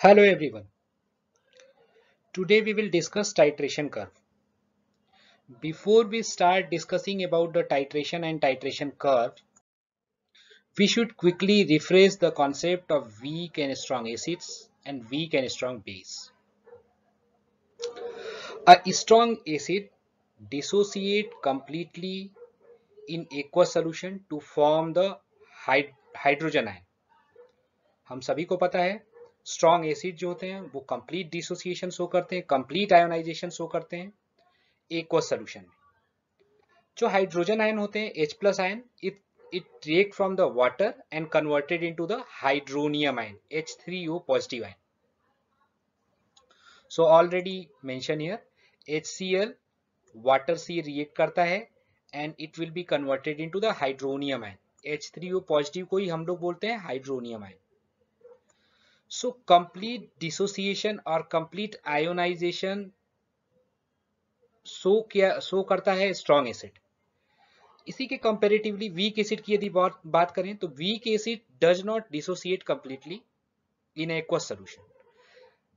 Hello everyone. Today we will discuss titration curve. Before we start discussing about the titration and titration curve, we should quickly refresh the concept of weak and strong acids and weak and strong base. A strong acid dissociate completely in aqueous solution to form the hydrogen ion. हम सभी को पता है strong acid जो होते हैं वो complete dissociation show करते हैं, कंप्लीट आयोनाइजेशन शो करते हैं एक्वस सोल्यूशन में. जो हाइड्रोजन आयन होते हैं H plus ion, it react from the water and converted into the hydronium ion H3O positive ion. So already mentioned here, HCl water से react करता है and it will be converted into the hydronium ion. H3O positive को ही हम लोग बोलते हैं hydronium ion. So complete dissociation और complete ionization show करता है स्ट्रॉन्ग एसिड. इसी के कंपैरेटिवली वीक एसिड की यदि बात करें तो weak acid does not dissociate completely in aqueous solution.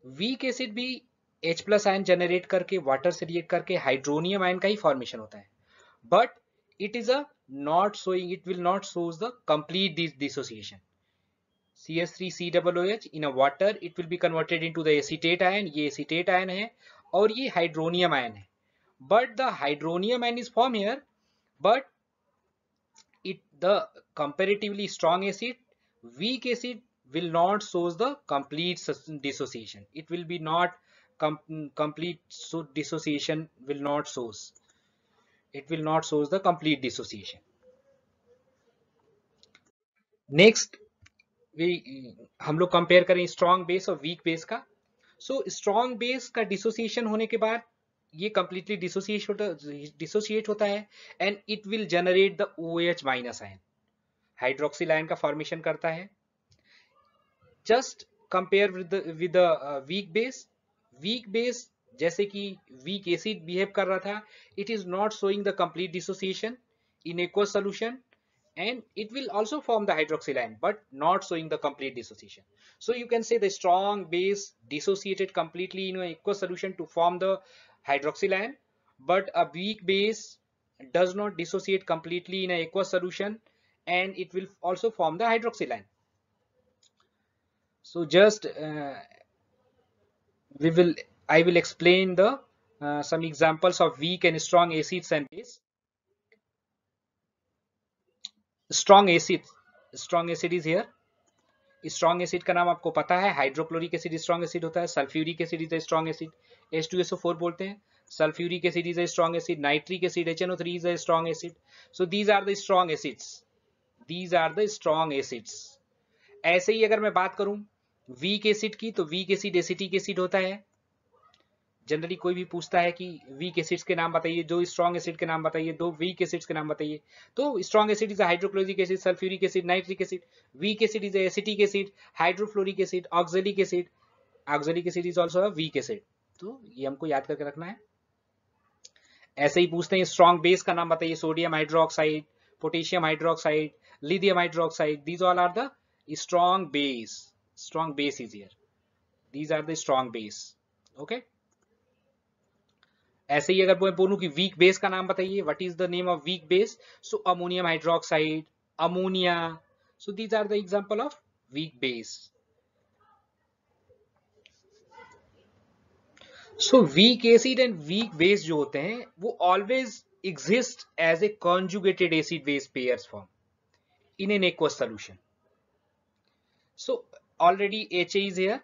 Weak acid भी H प्लस आयन जनरेट करके वाटर से रिएक्ट करके हाइड्रोनियम आयन का ही फॉर्मेशन होता है, but it is a not showing, it will not shows the complete dissociation. CH3COOH in a water it will be converted into the acetate ion. ये acetate ion है और ये hydronium ion है, but the hydronium ion is formed here, but the comparatively strong acid, weak acid will not shows the complete dissociation. It will be not complete, so dissociation will not shows. It will not shows the complete dissociation. Next हम लोग compare करें strong base और weak base का. So strong base का dissociation होने के बाद ये कंप्लीटली डिसोसिएट होता है and it will generate the OH minus ion, hydroxyl ion का फॉर्मेशन करता है. Just compare with the weak base. Weak base जैसे कि वीक एसिड बिहेव कर रहा था, it is not showing the complete dissociation in aqueous solution, and it will also form the hydroxyl ion but not showing the complete dissociation. So you can say the strong base dissociated completely in an aqueous solution to form the hydroxyl ion, but a weak base does not dissociate completely in an aqueous solution and it will also form the hydroxyl ion. So just I will explain the some examples of weak and strong acids and base. Strong acid is here. Strong acid का नाम आपको पता है, hydrochloric acid strong acid होता है. Sulphuric acid is a strong acid, H2SO4 बोलते हैं. Sulphuric acid is a strong acid. Nitric acid HNO3 is a strong acid. So these are the strong acids. These are the strong acids. ऐसे ही अगर मैं बात करूं weak acid की, तो वीक एसिड एसिटिक एसिड होता है. जनरली कोई भी पूछता है कि वीक एसिड्स के नाम बताइए, दो स्ट्रॉन्ग एसिड के नाम बताइए, दो वीक एसिड्स के नाम बताइए, तो strong acid is hydrochloric acid, sulphuric acid, nitric acid. Weak acid is acetic acid, hydrofluoric acid, oxalic acid. Oxalic acid is also a weak acid. तो ये हमको याद करके रखना है. ऐसे ही पूछते हैं स्ट्रॉन्ग बेस का नाम बताइए, sodium hydroxide, potassium hydroxide, lithium hydroxide. These all are the strong base. Strong base is here. These are the strong base. Okay. ऐसे ही अगर मैं बोलूं कि वीक बेस का नाम बताइए, what is the name of weak base, so ammonium hydroxide, ammonia. So these are the example of weak base. So weak acid and weak base जो होते हैं वो always exist as a conjugated acid base pairs form in an aqueous solution. So already HA is here.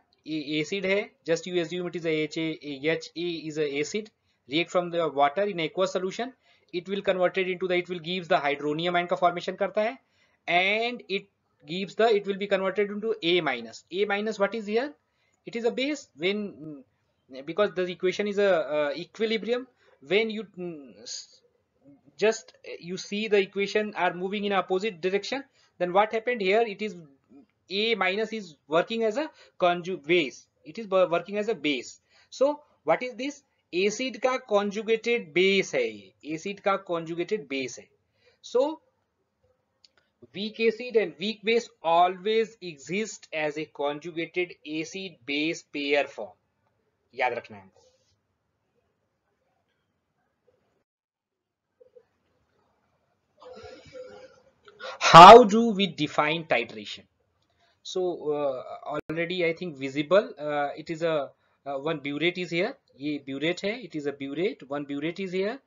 Acid है, just you assume it is HA is a acid, react from the water in aqueous solution, it will converted into the, it will gives the hydronium ion का formation करता है and it will be converted into A minus. A minus what is here? It is a base when, because the equation is a equilibrium, when you just you see the equation are moving in opposite direction, then what happened here, it is A minus is working as a conjugate base. It is working as a base. So what is this? Acid का conjugated base है. ये acid का conjugated base है. सो weak acid and weak base always exist as a conjugated acid base pair form. याद रखना है हमको. How do we define titration? So already I think visible. It is a one burette is here. ये burette है. It is a burette. One burette is here,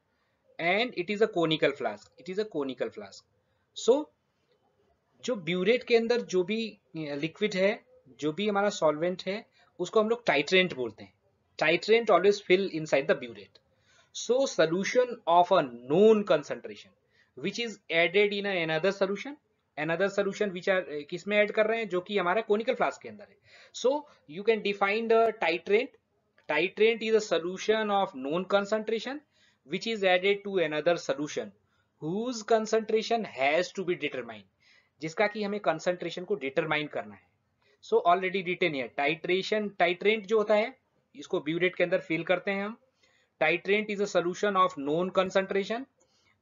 and it is a conical flask. It is a conical flask. So जो burette के अंदर जो भी liquid है, जो भी हमारा सॉल्वेंट है, उसको हम लोग टाइट्रेंट बोलते हैं. Titrant always fill inside the burette. So solution of a known concentration which is added in another solution which are किसमें ऐड कर रहे हैं, जो कि हमारा conical flask के अंदर है. So you can define the titrant. Titrant is a solution of known concentration which is added to another solution whose concentration has to be determined. जिसका कि हमें concentration को determine करना है. So already written here titrant जो होता है, इसको ब्यूरेट के अंदर फिल करते हैं हम. Titrant is a solution of known concentration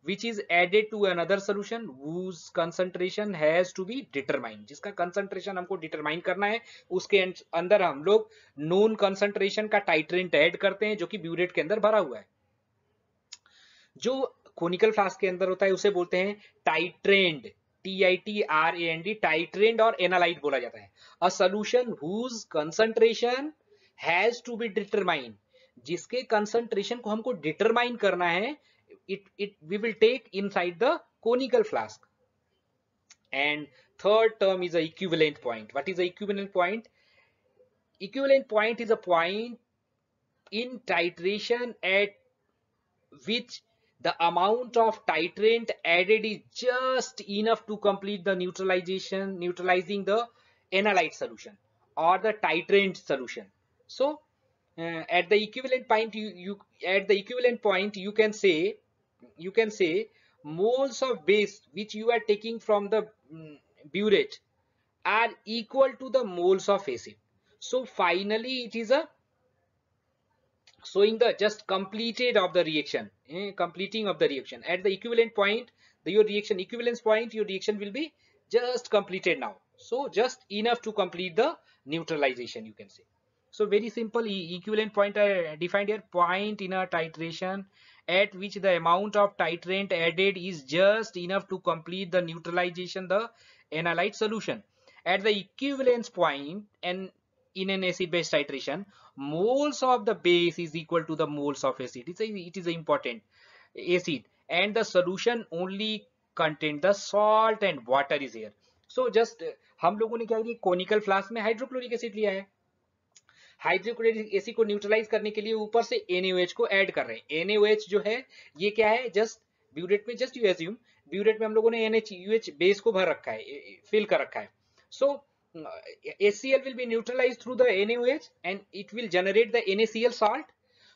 which is added to another solution whose concentration has to be determined. जिसका concentration हमको determine करना है, उसके अंदर हम लोग known concentration का titrant ऐड करते हैं जो कि ब्यूरेट के अंदर भरा हुआ है. जो conical flask के अंदर होता है उसे बोलते हैं titrant. TITRAND, titrant और analyte बोला जाता है. A solution whose concentration has to be determined. जिसके कंसंट्रेशन को हमको डिटरमाइन करना है, it we will take inside the conical flask. And third term is a equivalent point. What is the equivalent point? Equivalent point is a point in titration at which the amount of titrant added is just enough to complete the neutralizing the analyte solution or the titrant solution. So at the equivalent point you can say moles of base which you are taking from the burette are equal to the moles of acid. So finally it is a showing the just completed of the reaction, completing of the reaction. At the equivalent point, your reaction equivalence point, your reaction will be just completed now. So just enough to complete the neutralization, you can say. So very simple. Equivalent point are defined here: point in a titration at which the amount of titrant added is just enough to complete the neutralization, the analyte solution. At the equivalence point and in an acid base titration, moles of the base is equal to the moles of acid. It is important acid, and the solution only contain the salt and water is here. So just हम लोगों ने क्या किया, conical flask में hydrochloric acid लिया है. Hydrochloric acid को neutralise करने के लिए ऊपर से NaOH को ऐड कर रहे हैं. NaOH जो है ये क्या है, जस्ट ब्यूरेट में, जस्ट यू एज्यूम ब्यूरेट में हम लोगों ने NaOH बेस को भर रखा है, फिल कर रखा है. सो HCl will be neutralized through the NaOH and it will generate the NaCl salt.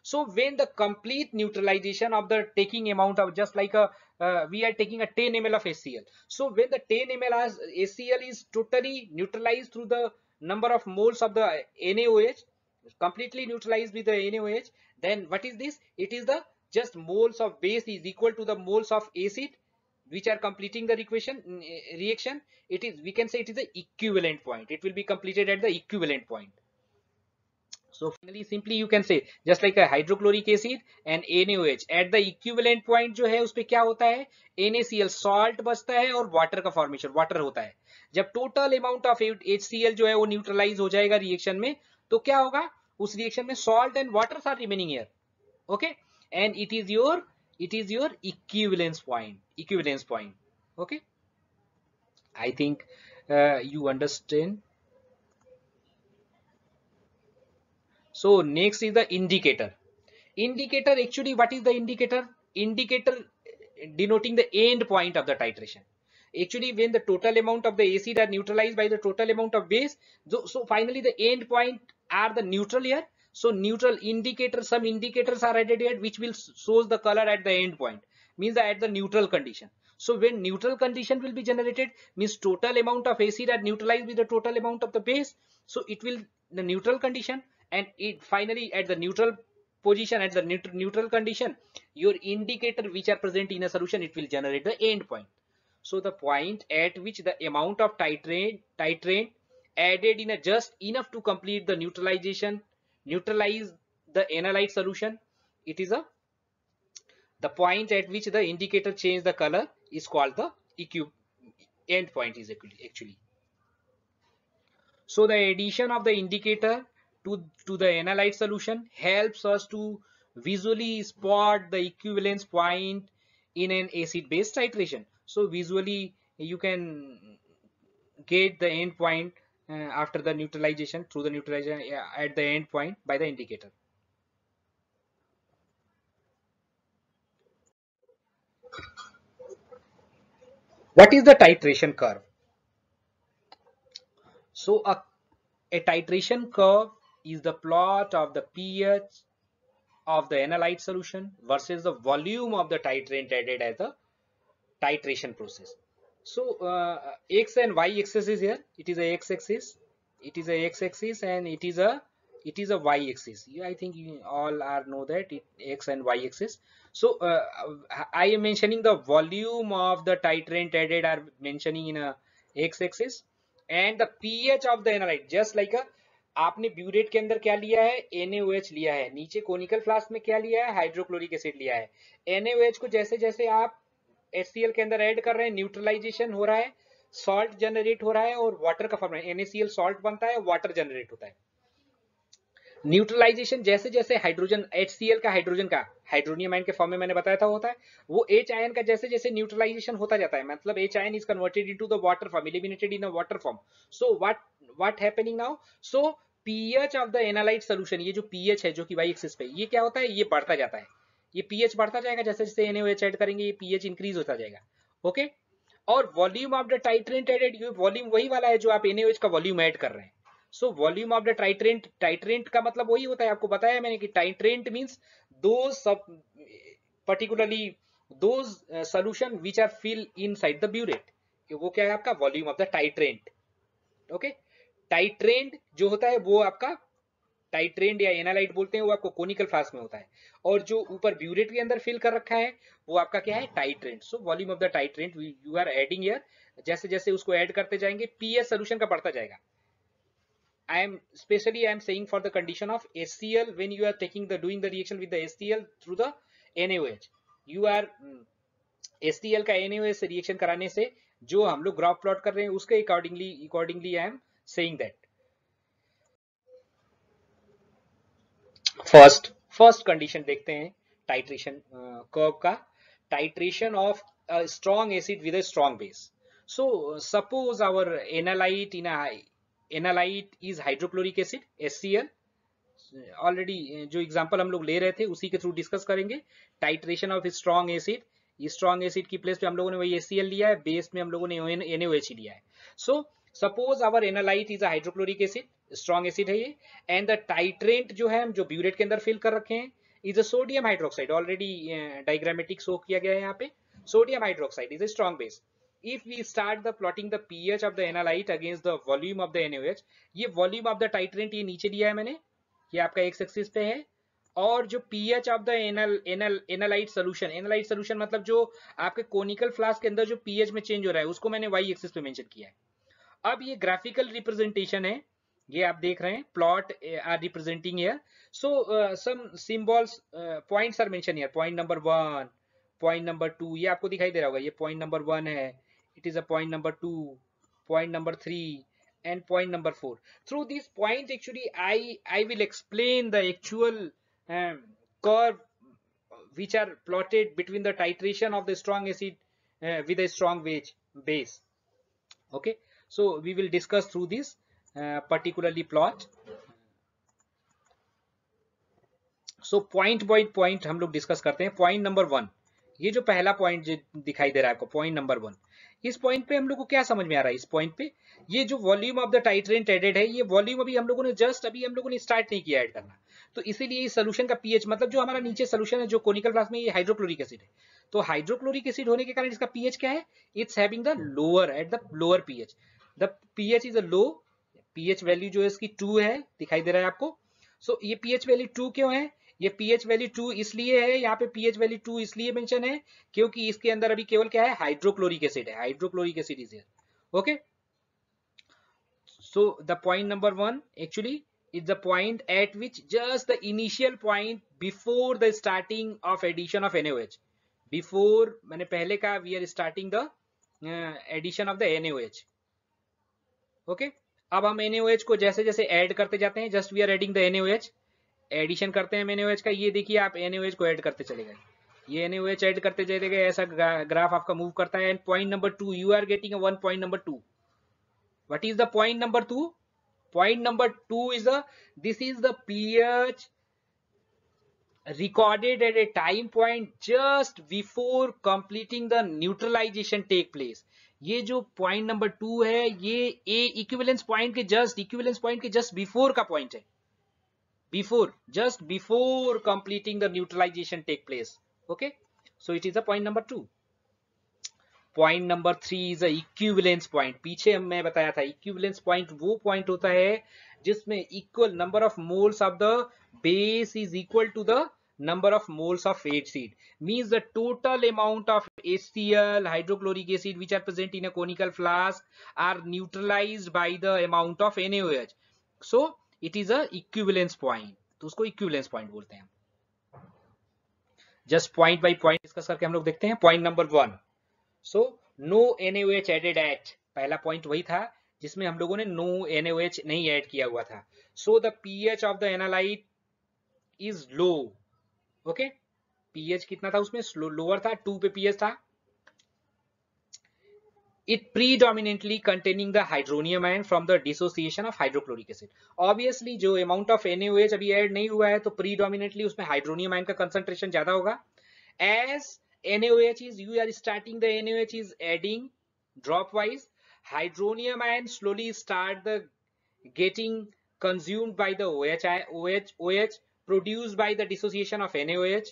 So when the complete neutralization of the taking amount of, just like a we are taking a 10 ml of HCl. So when the 10 ml as HCl is totally neutralized through the number of moles of the NaOH, completely neutralized with the NaOH, then what is this? It is the just moles of base is equal to the moles of acid which are completing the reaction. It is, we can say it is the equivalent point. It will be completed at the equivalent point. So finally simply you can say just like a hydrochloric acid and NaOH at the equivalent point जो है उस पे क्या होता है, NaCl salt बचता है और water का formation, water होता है. जब total amount of HCl जो है वो neutralize हो जाएगा reaction में, तो क्या होगा, उस reaction में salt and water are remaining here. Okay, and it is your equivalence point. Okay, I think you understand. So next is the indicator. Indicator, actually what is the indicator? Indicator denoting the end point of the titration. Actually when the total amount of the acid are neutralized by the total amount of base, so finally the end point are the neutral here. So neutral indicator, some indicators are added here which will shows the color at the end point, means that at the neutral condition. So when neutral condition will be generated, means total amount of acid are neutralized with the total amount of the base. So it will the neutral condition, and it finally at the neutral position, at the neutral condition, your indicator which are present in a solution, it will generate the end point. So the point at which the amount of titrant added in a just enough to complete the neutralize the analyte solution, it is a the point at which the indicator change the color is called the end point is actually. So the addition of the indicator to the analyte solution helps us to visually spot the equivalence point in an acid base titration. So visually you can get the end point after the neutralization, through the neutralization at the end point by the indicator. What is the titration curve? So a titration curve is the plot of the pH of the analyte solution versus the volume of the titrant added as a titration process. So x and y axis is here. It is a x-axis. It is a x-axis, and it is a y-axis. I think you all are know that it x and y-axis. So I am mentioning the volume of the titrant added are mentioning in a x-axis, and the pH of the analyte, just like a आपने burette के अंदर क्या लिया है, NaOH लिया है, नीचे conical flask में क्या लिया है, हाइड्रोक्लोरिक एसिड लिया है. NaOH को जैसे जैसे आप HCl के अंदर ऐड कर रहे हैं, न्यूट्रलाइजेशन हो रहा है, सॉल्ट जनरेट हो रहा है और वाटर का फॉर्म है, NaCl सॉल्ट बनता है, वाटर जनरेट होता है. न्यूट्रलाइजेशन जैसे जैसे हाइड्रोजन HCl का हाइड्रोनियम आयन के फॉर्म में मैंने बताया था होता है, वो H आयन का जैसे जैसे न्यूट्रलाइजेशन होता जाता है, मतलब H ion is converted into the water form, eliminated in a water form. So what happening now? So pH of the analyte solution, ये जो पीएच है जो कि वाई एक्सिस पे, ये क्या होता है, ये बढ़ता जाता है, ये पीएच बढ़ता जाएगा जैसे जैसे NaOH ऐड करेंगे, ये पीएच इंक्रीज होता जाएगा. ओके. और volume of the titrant added, ये वॉल्यूम वही वाला है जो आप NaOH का वॉल्यूम ऐड कर रहे हैं. सो वॉल्यूम ऑफ द टाइट्रेंट का मतलब वही होता है, आपको बताया मैंने कि टाइट्रेंट मींस दो सब particularly those solution which are fill inside the burette, वो क्या है आपका volume of the titrant. Okay. Titrant जो होता है वो आपका टाइट्रेंट या एनालाइट बोलते हैं, वो आपको कोनिकल फ्लास्क में होता है, और जो ऊपर ब्यूरेट के अंदर फिल कर रखा है वो आपका क्या है, titrant. So volume of the titrant you are adding here, जैसे जैसे उसको ऐड करते जाएंगे पीएच सोल्यूशन का बढ़ता जाएगा. I am saying for the condition of HCl, when you are doing the reaction with the HCl through the NaOH, you are HCl का NaOH से रिएक्शन कराने से जो हम लोग ग्राफ प्लॉट कर रहे हैं उसके accordingly I am saying that. First condition देखते हैं टाइट्रेशन कर्व का. Titration of a strong acid with a strong base. So suppose our analyte is hydrochloric acid HCl. Already जो एग्जांपल हम लोग ले रहे थे उसी के थ्रू डिस्कस करेंगे. Titration of strong acid, strong acid की प्लेस पे हम लोगों ने वही HCl लिया है, बेस में हम लोगों ने NaOH लिया है. So suppose our analyte is a hydrochloric acid, strong acid है ये, एंड द टाइट्रेंट जो है हम जो ब्यूरेट के अंदर फिल कर रखे हैं is a sodium hydroxide. Already diagrammatic show किया गया है यहाँ पे. Sodium hydroxide is a strong base. If we start the plotting the pH of the analyte against the volume of the NaOH, ये volume of the titrant ये नीचे दिया है मैंने, ये आपका x एक्सिस पे है, और जो pH of the analyte solution मतलब जो आपके कोनिकल फ्लास्क के अंदर जो pH में चेंज हो रहा है उसको मैंने y एक्सिस पे मेंशन किया है. अब ये ग्राफिकल रिप्रेजेंटेशन है, ये आप देख रहे हैं, plot are representing here. So some symbols points are mention here, point number 1, point number 2, ये आपको दिखाई दे रहा होगा, ये पॉइंट नंबर 1 है, it is a point number 2, point number 3 and point number 4. Through these points actually I will explain the actual curve which are plotted between the titration of the strong acid with a strong base. Okay, so we will discuss through this particularly plot. So point by point हम लोग discuss करते हैं. Point number 1, ये जो पहला point दिखाई दे रहा है आपको, पॉइंट नंबर 1, इस पॉइंट पे हम लोग को क्या समझ में आ रहा है? इस पॉइंट पे ये जो volume of the titrant added है, ये वॉल्यूम अभी हम लोगों ने स्टार्ट नहीं किया ऐड करना, तो इसीलिए इस सोल्यूशन का पीएच, मतलब जो हमारा नीचे सोल्यूशन है जो कोनिकल फ्लास्क में, ये हाइड्रोक्लोरिक एसिड है, तो हाइड्रोक्लोरिक एसिड होने के कारण इसका पीएच क्या है, it's having the lower pH. The pH is a low, pH value जो है इसकी 2 है, दिखाई दे रहा है आपको. सो ये पीएच वैल्यू 2 क्यों है? ये pH वैल्यू 2 इसलिए है, यहाँ पे pH वैल्यू 2 इसलिए मेंशन है क्योंकि इसके अंदर अभी केवल क्या है, हाइड्रोक्लोरिक एसिड है, hydrochloric acid is here. Okay, so the point number 1 actually is the point at which just the initial point before the starting of addition of NaOH, before मैंने पहले कहा we are starting the addition of the NaOH। Okay, अब हम NaOH को जैसे जैसे add करते जाते हैं, just we are adding the NaOH, addition करते हैं NaOH का, ये देखिए आप NaOH को ऐड करते चले गए, ये NaOH ऐड करते चले गए, ऐसा ग्राफ आपका मूव करता है। And point number 2 you are getting one point number 2। What is the point number 2? Point number 2 is this is the pH recorded at a time point just before completing the neutralization take place। ये जो point number 2 है ये ए equivalence point के just before का point है, just before completing the neutralization take place। okay, so it is the point number 2। Point number 3 is a equivalence point. पीछे मैं बताया था इक्विवेलेंस पॉइंट वो पॉइंट होता है जिसमें equal number of moles of the base is equal to the number of moles of HCl, means the total amount of HCl hydrochloric acid which are present in a conical flask are neutralized by the amount of NaOH, so it is a equivalence point। तो उसको equivalence point बोलते हैं। Just point by point discuss करके हम लोग देखते हैं। Point number 1, so no NaOH added at, पहला पॉइंट वही था जिसमें हम लोगों ने नो NaOH नहीं ऐड किया हुआ था। So the pH of the analyte is low. Okay, pH कितना था उसमें, लोअर था, 2 पे pH था। it predominantly containing the hydronium ion from the dissociation of hydrochloric acid। obviously जो amount of NaOH अभी ऐड नहीं हुआ है तो predominantly उसमें hydronium ion का concentration ज्यादा होगा। as NaOH is, you are starting the NaOH is adding drop wise, hydronium ion slowly start the getting consumed by the OH produced by the dissociation of NaOH।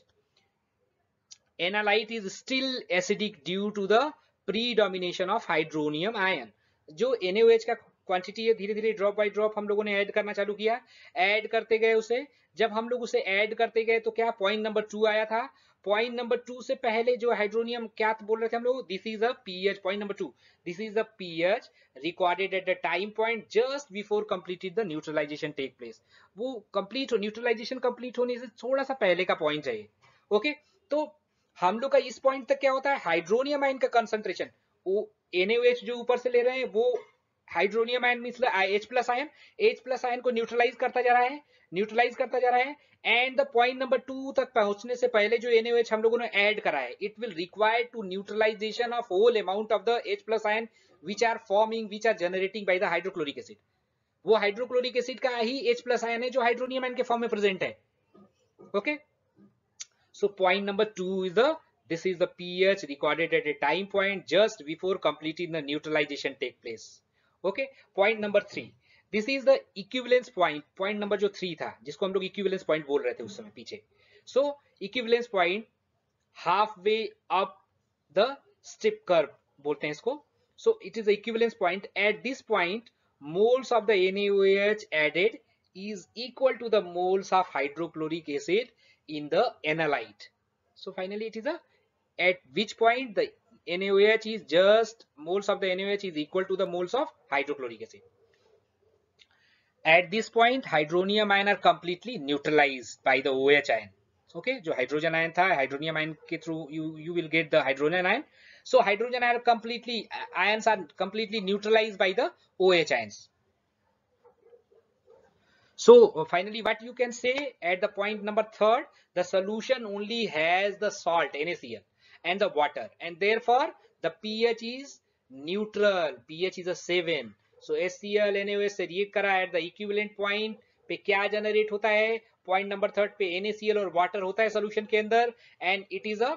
Analyte is still acidic due to the predomination of hydronium ion। जो NaOH का quantity है धीरे धीरे drop by drop हम लोगों ने add करना चालू किया, ऐड करते गए उसे, जब हम लोग उसे ऐड करते गए तो क्या पॉइंट नंबर 2 आया था। पॉइंट नंबर 2 से पहले जो हाइड्रोनियम क्या बोल रहे थे हम लोग, this is a pH, point number 2, this is the pH recorded at the time point just before completed the neutralisation take place. वो कंप्लीट हो, न्यूट्रलाइजेशन कंप्लीट होने से थोड़ा सा पहले का पॉइंट है। ओके, तो हम लोग का इस पॉइंट तक क्या होता है, हाइड्रोनियम आयन का कंसंट्रेशन, वो NaOH जो ऊपर से ले रहे हैं वो hydronium ion means H+ ion, H+ ion को न्यूट्रलाइज करता जा रहा है, एंड द पॉइंट नंबर 2 तक पहुंचने से पहले जो NaOH हम लोगों ने ऐड करा है, it will require to neutralisation of whole amount of the H+ ion which are generating by the hydrochloric acid. वो हाइड्रोक्लोरिक एसिड का ही H+ आयन है जो हाइड्रोनियम आयन के फॉर्म में प्रेजेंट है। Okay, so point number 2 is this is the pH recorded at a time point just before completing the neutralization take place। okay, point number 3, this is the equivalence point। point number जो 3 था जिसको हम लोग equivalence point बोल रहे थे उस समय पीछे, so equivalence point halfway up the strip curve बोलते हैं इसको। so it is the equivalence point, at this point moles of the NaOH added is equal to the moles of hydrochloric acid in the analyte। so finally it is at which point the NaOH is just moles of the NaOH is equal to the moles of hydrochloric acid। at this point hydronium ion are completely neutralized by the OH ion। okay, जो hydrogen ion था, hydronium ion के through you will get the hydrogen ion। so hydrogen ions are completely neutralized by the OH ions। so finally what you can say at the point number 3, the solution only has the salt NaCl and the water, and therefore the pH is neutral, pH is a 7। so HCl NaOH से react करा at the equivalent point पे क्या generate होता है, point number 3 पे NaCl और water होता है सोल्यूशन के अंदर, and it is a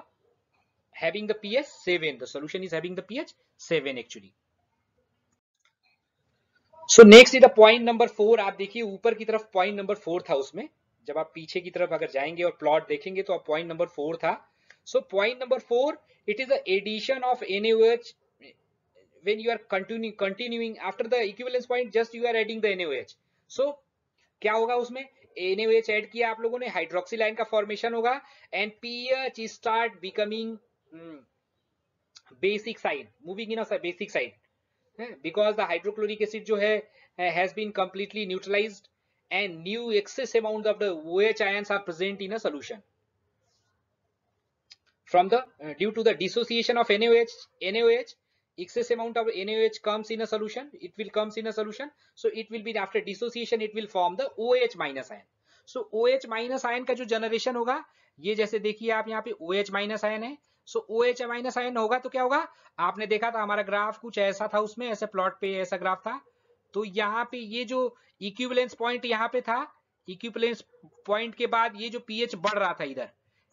having the pH 7, the solution is having the pH 7 actually। So next is the point number 4। आप देखिए ऊपर की तरफ पॉइंट नंबर 4 था, उसमें जब आप पीछे की तरफ अगर जाएंगे और प्लॉट देखेंगे तो आप पॉइंट नंबर 4 था। So point number 4, it is the addition of NaOH when you are continuing after the equivalence point just you are adding the NaOH। so क्या होगा उसमें, NaOH ऐड किया आप लोगों ने, हाइड्रोक्सिल आयन का फॉर्मेशन होगा and pH start becoming basic side, moving in a basic side, because the hydrochloric acid जो है has been completely neutralized and new excess amount of the OH ions are present in a solution from the due to the dissociation of NaOH excess amount of NaOH comes in a solution, it will comes in a solution, so it will be after dissociation it will form the OH minus ion. So OH minus ion का जो generation होगा, ये जैसे देखिए आप यहाँ पे OH minus ion है, सो OH माइनस आयन होगा तो क्या होगा, आपने देखा था हमारा ग्राफ कुछ ऐसा था, उसमें ऐसे प्लॉट पे ऐसा ग्राफ था, तो यहाँ पे ये जो इक्विवेलेंस पॉइंट यहाँ पे था, इक्विवेलेंस पॉइंट के बाद ये जो पीएच बढ़ रहा था इधर,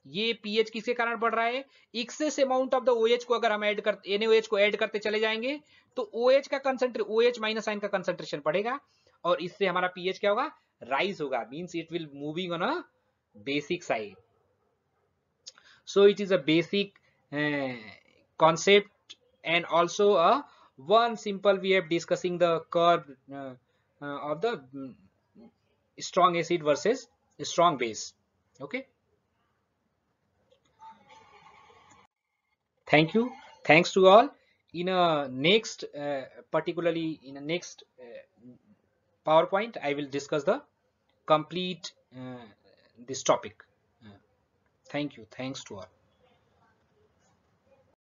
ये पीएच किसके कारण बढ़ रहा है, excess amount of the OH को अगर हम ऐड कर NaOH को ऐड करते चले जाएंगे तो OH का कंसंट्रेशन, OH माइनस आयन का कंसंट्रेशन बढ़ेगा और इससे हमारा पीएच क्या होगा, राइज होगा, means it will moving on a basic side. So it is a basic concept, and also a one simple way of discussing the curve of the strong acid versus strong base. Okay, thank you, thanks to all. In a next particularly in a next PowerPoint I will discuss the complete this topic. Thank you, thanks to all.